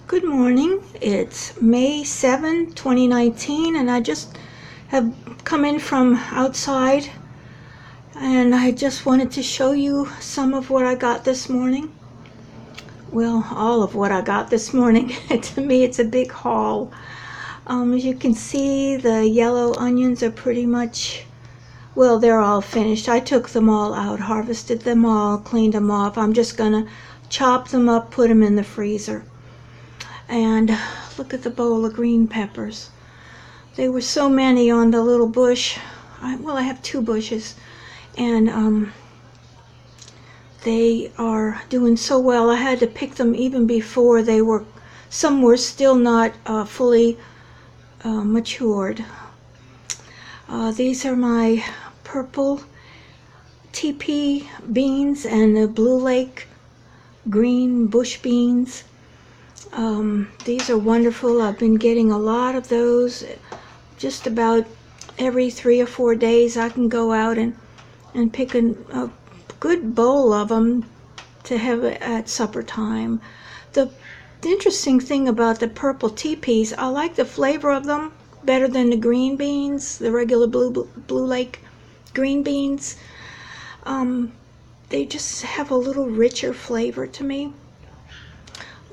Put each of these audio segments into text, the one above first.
Good morning. It's May 7, 2019, and I just have come in from outside, and I just wanted to show you some of what I got this morning. Well, all of what I got this morning. To me, it's a big haul. As you can see, the yellow onions are pretty much, well, they're all finished. I took them all out, harvested them all, cleaned them off. I'm just gonna chop them up, put them in the freezer. And look at the bowl of green peppers. There were so many on the little bush. I have two bushes, and they are doing so well. I had to pick them even before some were still not fully matured. These are my purple TP beans and the Blue Lake green bush beans. These are wonderful. I've been getting a lot of those. Just about every 3 or 4 days I can go out and pick a good bowl of them to have at supper time. The interesting thing about the purple teepees, I like the flavor of them better than the green beans, the regular Blue Lake green beans. They just have a little richer flavor to me.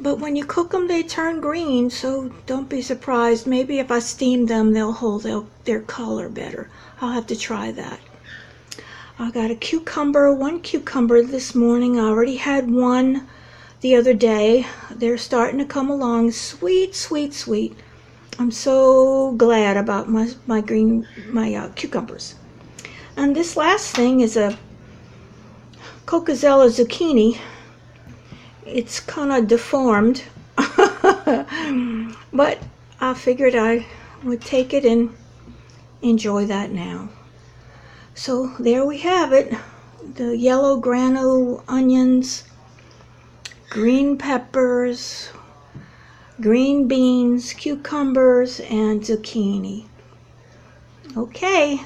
But when you cook them, they turn green, so don't be surprised. Maybe if I steam them, they'll hold their color better. I'll have to try that. I got one cucumber this morning. I already had one the other day. They're starting to come along. Sweet, sweet, sweet. I'm so glad about my cucumbers. And this last thing is a Cocazella zucchini. It's kind of deformed, but I figured I would take it and enjoy that now. So there we have it. The yellow granule onions, green peppers, green beans, cucumbers, and zucchini. Okay,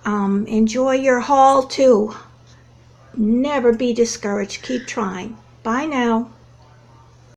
enjoy your haul too. Never be discouraged. Keep trying. Bye now.